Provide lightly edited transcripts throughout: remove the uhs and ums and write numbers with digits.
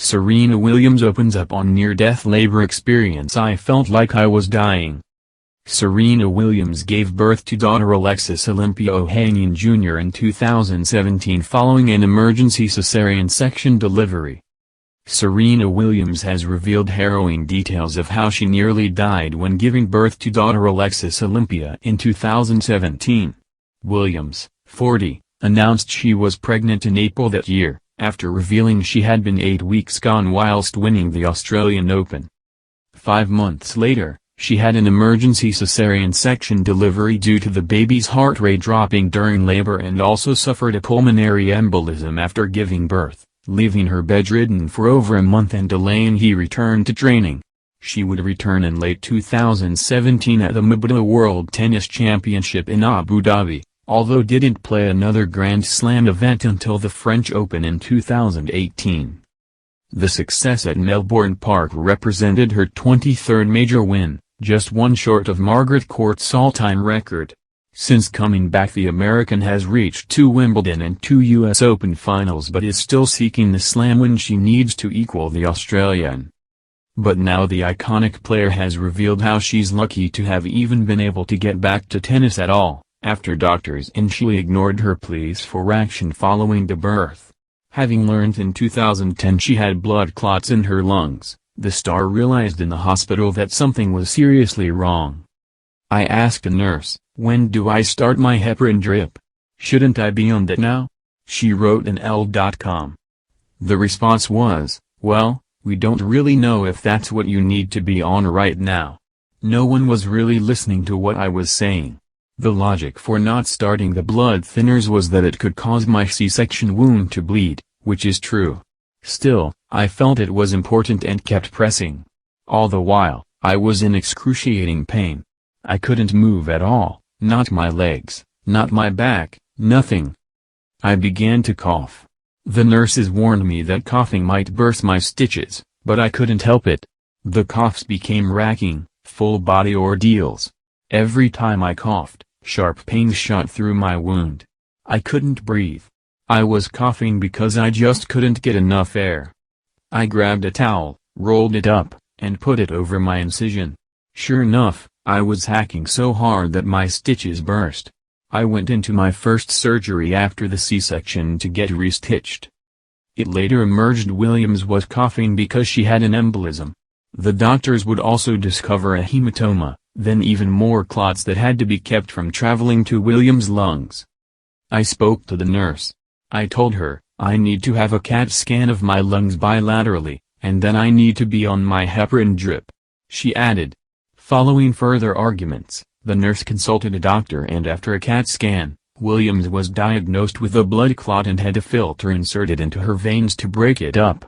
Serena Williams opens up on near-death labor experience. "I felt like I was dying." Serena Williams gave birth to daughter Alexis Olympia Ohanian Jr. in 2017 following an emergency cesarean section delivery. Serena Williams has revealed harrowing details of how she nearly died when giving birth to daughter Alexis Olympia in 2017. Williams, 40, announced she was pregnant in April that year, after revealing she had been 8 weeks gone whilst winning the Australian Open. 5 months later, she had an emergency cesarean section delivery due to the baby's heart rate dropping during labor and also suffered a pulmonary embolism after giving birth, leaving her bedridden for over a month and delaying her return to training. She would return in late 2017 at the Mobile World Tennis Championship in Abu Dhabi, although didn't play another Grand Slam event until the French Open in 2018. The success at Melbourne Park represented her 23rd major win, just one short of Margaret Court's all-time record. Since coming back, the American has reached 2 Wimbledon and 2 US Open finals but is still seeking the slam win she needs to equal the Australian. But now the iconic player has revealed how she's lucky to have even been able to get back to tennis at all, after doctors initially ignored her pleas for action following the birth. Having learned in 2010 she had blood clots in her lungs, the star realized in the hospital that something was seriously wrong. "I asked a nurse, when do I start my heparin drip? Shouldn't I be on that now?" she wrote in Elle.com. The response was, "Well, we don't really know if that's what you need to be on right now." No one was really listening to what I was saying. The logic for not starting the blood thinners was that it could cause my C-section wound to bleed, which is true. Still, I felt it was important and kept pressing. All the while, I was in excruciating pain. I couldn't move at all, not my legs, not my back, nothing. I began to cough. The nurses warned me that coughing might burst my stitches, but I couldn't help it. The coughs became racking, full-body ordeals. Every time I coughed, sharp pains shot through my wound. I couldn't breathe. I was coughing because I just couldn't get enough air. I grabbed a towel, rolled it up, and put it over my incision. Sure enough, I was hacking so hard that my stitches burst. I went into my first surgery after the C-section to get restitched. It later emerged Williams was coughing because she had an embolism. The doctors would also discover a hematoma, then even more clots that had to be kept from traveling to Williams' lungs. I spoke to the nurse. I told her, I need to have a CAT scan of my lungs bilaterally, and then I need to be on my heparin drip. She added. Following further arguments, the nurse consulted a doctor and after a CAT scan, Williams was diagnosed with a blood clot and had a filter inserted into her veins to break it up.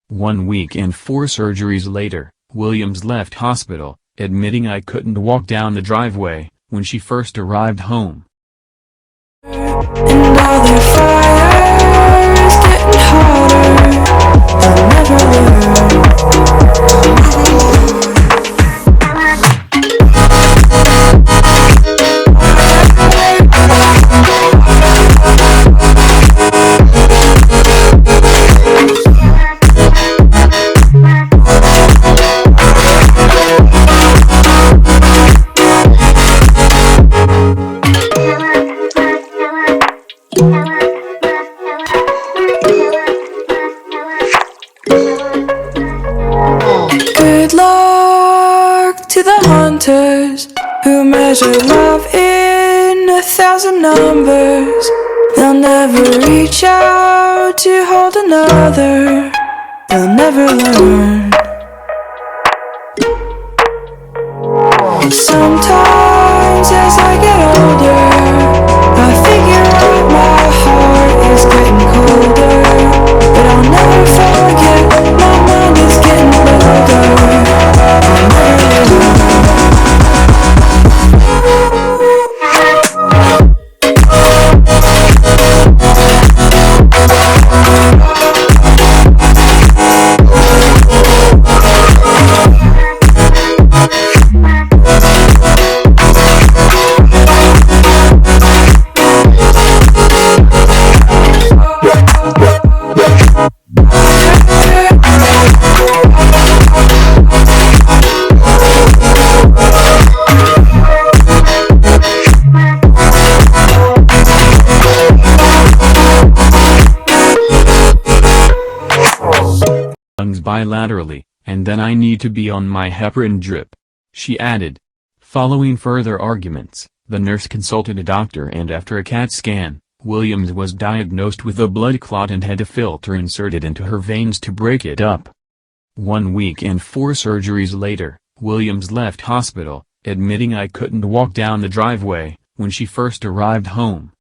1 week and 4 surgeries later, Williams left hospital, admitting I couldn't walk down the driveway, when she first arrived home. And all their fire is getting hotter. They'll never learn. Good luck to the hunters who measure love in 1,000 numbers. They'll never reach out to hold another. They'll never learn. Sometimes as I get older, I figure out my heart is getting colder. But I'll never forget, my mind is getting older. I'll never learn. bilaterally, and then I need to be on my heparin drip," she added. Following further arguments, the nurse consulted a doctor, and after a CAT scan, Williams was diagnosed with a blood clot and had a filter inserted into her veins to break it up. 1 week and 4 surgeries later, Williams left hospital, admitting "I couldn't walk down the driveway" when she first arrived home.